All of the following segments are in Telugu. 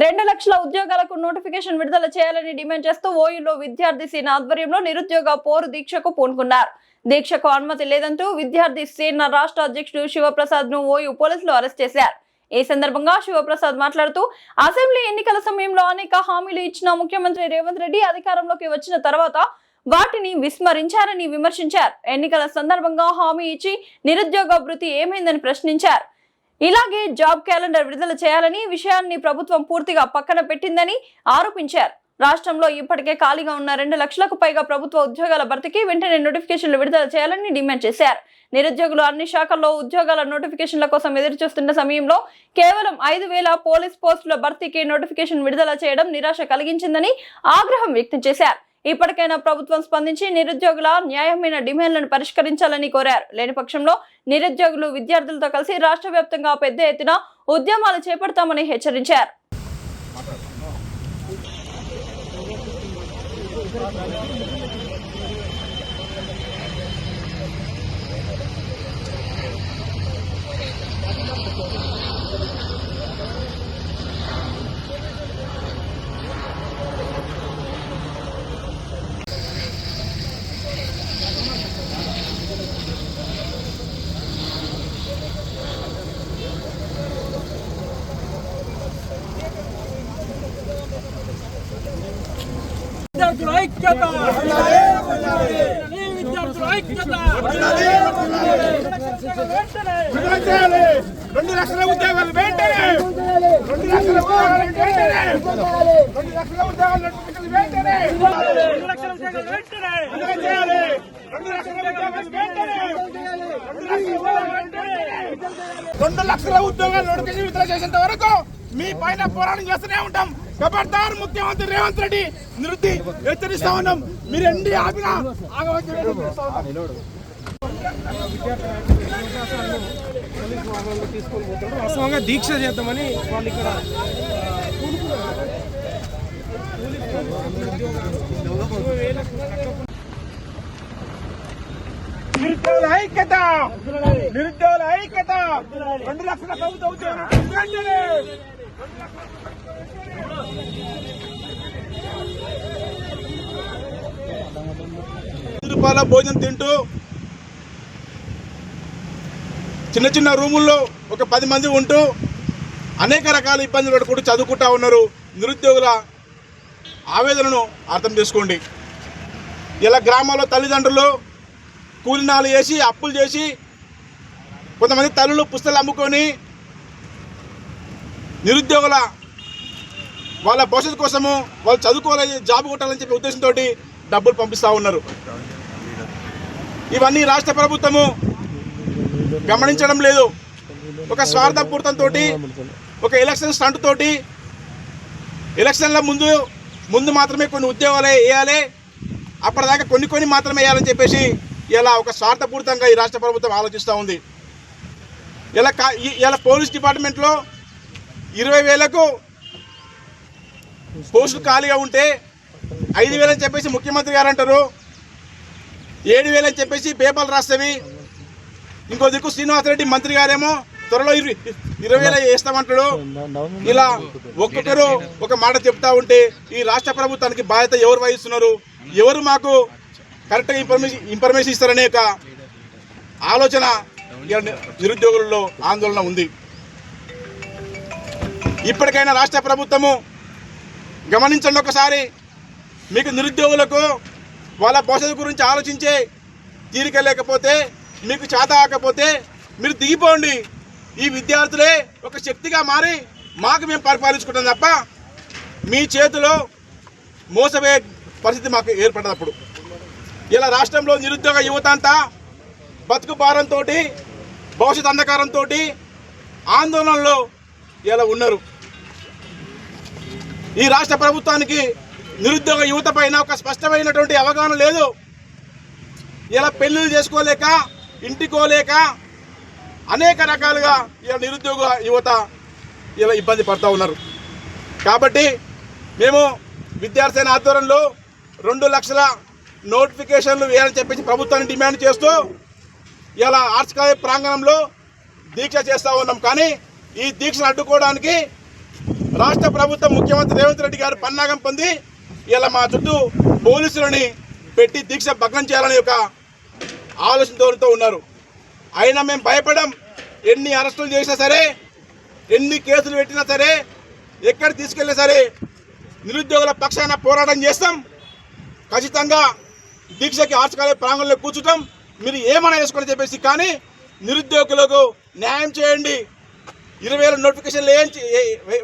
2 లక్షల ఉద్యోగాలకు నోటిఫికేషన్ విడుదల చేయాలని డిమాండ్ చేస్తూ ఓయూలో విద్యార్థి సేన ఆధ్వర్యంలో నిరుద్యోగ పోరు దీక్షకు పూనుకున్నారు. దీక్షకు అనుమతి లేదంటూ విద్యార్థి సేన రాష్ట్ర అధ్యక్షుడు శివప్రసాద్ ను ఓయూ పోలీసులు అరెస్ట్ చేశారు. ఈ సందర్భంగా శివప్రసాద్ మాట్లాడుతూ అసెంబ్లీ ఎన్నికల సమయంలో అనేక హామీలు ఇచ్చిన ముఖ్యమంత్రి రేవంత్ రెడ్డి అధికారంలోకి వచ్చిన తర్వాత వాటిని విస్మరించారని విమర్శించారు. ఎన్నికల సందర్భంగా హామీ ఇచ్చి నిరుద్యోగ భృతి ఏమైందని ప్రశ్నించారు. ఇలాగే జాబ్ క్యాలెండర్ విడుదల చేయాలని విషయాన్ని ప్రభుత్వం పూర్తిగా పక్కన పెట్టిందని ఆరోపించారు. రాష్ట్రంలో ఇప్పటికే ఖాళీగా ఉన్న 2 లక్షలకు పైగా ప్రభుత్వ ఉద్యోగాల భర్తీకి వెంటనే నోటిఫికేషన్లు విడుదల చేయాలని డిమాండ్ చేశారు. నిరుద్యోగులు అన్ని శాఖల్లో ఉద్యోగాల నోటిఫికేషన్ల కోసం ఎదురుచూస్తున్న సమయంలో కేవలం 5,000 పోలీస్ పోస్టుల భర్తీకి నోటిఫికేషన్ విడుదల చేయడం నిరాశ కలిగించిందని ఆగ్రహం వ్యక్తం చేశారు. ఇప్పటికైనా ప్రభుత్వం స్పందించి నిరుద్యోగుల న్యాయమైన డిమాండ్లను పరిష్కరించాలని కోరారు. లేని పక్షంలో నిరుద్యోగులు విద్యార్థులతో కలిసి రాష్ట్ర వ్యాప్తంగా పెద్ద ఎత్తున ఉద్యమాలు చేపడతామని హెచ్చరించారు. విద్యార్థుల ఐక్యత విద్యార్థుల ఐక్యత 2 లక్షల ఉద్యోగాలు వెంటనే 2 లక్షల ఉద్యోగాలు వెంటనే 2 లక్షల ఉద్యోగాలు వెంటనే 2 లక్షల ఉద్యోగాలు వెంటనే 2 లక్షల ఉద్యోగాలు నోటిఫికేషన్ విడుదల చేసేంత వరకు మీ పైన పోరాటం చేస్తూనే ఉంటాం. ఖబర్దార్ ముఖ్యమంత్రి రేవంత్ రెడ్డి నిరుద్ది హెచ్చరిస్తా ఉన్నాం. మీరు ఎండి ఆపినా వాస్తవంగా దీక్ష చేద్దామని వాళ్ళు ఇక్కడ నిరుద్యోగుల ఐక్యత 2 లక్షల ప్రభుత్వ ఉద్యోగాలు రూపాయల భోజనం తింటూ చిన్న చిన్న రూముల్లో ఒక 10 మంది ఉంటూ అనేక రకాల ఇబ్బందులు పడుకుంటూ చదువుకుంటా ఉన్నారు. నిరుద్యోగుల ఆవేదనను అర్థం చేసుకోండి. ఇలా గ్రామాల్లో తల్లిదండ్రులు కూలినాలు వేసి అప్పులు చేసి కొంతమంది తల్లులు పుస్తకాలు అమ్ముకొని నిరుద్యోగుల వాళ్ళ భవిష్యత్తు కోసము వాళ్ళు చదువుకోవాలి, జాబ్ కొట్టాలని చెప్పే ఉద్దేశంతో డబ్బులు పంపిస్తూ ఉన్నారు. ఇవన్నీ రాష్ట్ర ప్రభుత్వము గమనించడం లేదు. ఒక స్వార్థపూరితంతో ఒక ఎలక్షన్ స్టంట్ తోటి ఎలక్షన్ల ముందు మాత్రమే కొన్ని ఉద్యోగాలు వేయాలి, అప్పటిదాకా కొన్ని మాత్రమే వేయాలని చెప్పేసి ఇలా ఒక స్వార్థపూరితంగా ఈ రాష్ట్ర ప్రభుత్వం ఆలోచిస్తూ ఉంది. ఇలా పోలీస్ డిపార్ట్మెంట్లో 20,000కు పోస్టులు ఖాళీగా ఉంటే 5,000 అని చెప్పేసి ముఖ్యమంత్రి గారు అంటారు, 7,000 అని చెప్పేసి పేపర్లు రాస్తేవి. ఇంకో దిక్కు శ్రీనివాసరెడ్డి మంత్రి గారేమో త్వరలో 20,000 వేస్తామంటాడు. ఇలా ఒక్కొక్కరు ఒక మాట చెప్తా ఉంటే ఈ రాష్ట్ర ప్రభుత్వానికి బాధ్యత ఎవరు వహిస్తున్నారు, ఎవరు మాకు కరెక్ట్గా ఇన్ఫర్మేషన్ ఇస్తారనే ఒక ఆలోచన నిరుద్యోగులలో ఆందోళన ఉంది. ఇప్పటికైనా రాష్ట్ర ప్రభుత్వము గమనించండి. ఒకసారి మీకు నిరుద్యోగులకు వాళ్ళ భవిష్యత్తు గురించి ఆలోచించే తీరిక లేకపోతే, మీకు చేత కాకపోతే మీరు దిగిపోండి. ఈ విద్యార్థులే ఒక శక్తిగా మారి మాకు మేము పరిపాలించుకుంటాం తప్ప మీ చేతిలో మోసపోయే పరిస్థితి మాకు ఏర్పడినప్పుడు. ఇలా రాష్ట్రంలో నిరుద్యోగ యువత అంతా బతుకు భారంతో భవిష్యత్ అంధకారంతో ఆందోళనలో ఇలా ఉన్నారు. ఈ రాష్ట్ర ప్రభుత్వానికి నిరుద్యోగ యువత పైన ఒక స్పష్టమైనటువంటి అవగాహన లేదు. ఇలా పెళ్లిళ్ళు చేసుకోలేక, ఇంటికోలేక అనేక రకాలుగా ఇలా నిరుద్యోగ యువత ఇలా ఇబ్బంది పడుతూ ఉన్నారు. కాబట్టి మేము విద్యార్థి సేన ఆధ్వర్యంలో 2 లక్షల నోటిఫికేషన్లు వేయాలని చెప్పేసి ప్రభుత్వాన్ని డిమాండ్ చేస్తూ ఇలా ఆర్ట్స్ కాలేజ్ ప్రాంగణంలో దీక్ష చేస్తూ ఉన్నాం. కానీ ఈ దీక్షను అడ్డుకోవడానికి రాష్ట్ర ప్రభుత్వం ముఖ్యమంత్రి రేవంత్ రెడ్డి గారు పన్నాగం పొంది ఇలా మా చుట్టూ పోలీసులని పెట్టి దీక్ష భగ్నం చేయాలని ఒక ఆలోచనతో ఉన్నారు. అయినా మేము భయపడం. ఎన్ని అరెస్టులు చేసినా సరే, ఎన్ని కేసులు పెట్టినా సరే, ఎక్కడ తీసుకెళ్ళినా సరే నిరుద్యోగుల పక్షాన పోరాటం చేస్తాం. ఖచ్చితంగా దీక్షకి ఆర్ట్స్ కాలేజ్ ప్రాంగణంలో కూర్చుంటాం. మీరు ఏమైనా వేసుకొని చెప్పేసి, కానీ నిరుద్యోగులకు న్యాయం చేయండి. 20,000 నోటిఫికేషన్లు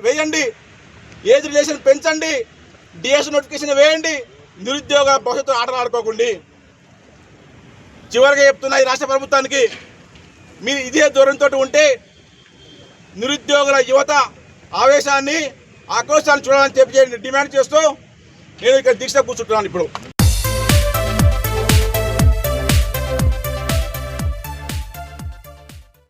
వేయండి. ఏజ్ రిలేషన్ పెంచండి. డిఎస్ నోటిఫికేషన్ వేయండి. నిరుద్యోగ భవిష్యత్తు ఆటలు ఆడుకోకండి. చివరిగా చెప్తున్నా ఈ రాష్ట్ర ప్రభుత్వానికి, మీరు ఇదే దూరంతో ఉంటే నిరుద్యోగుల యువత ఆవేశాన్ని, ఆక్రోశాన్ని చూడాలని చెప్పి డిమాండ్ చేస్తూ నేను ఇక్కడ దీక్ష కూర్చుంటున్నాను ఇప్పుడు.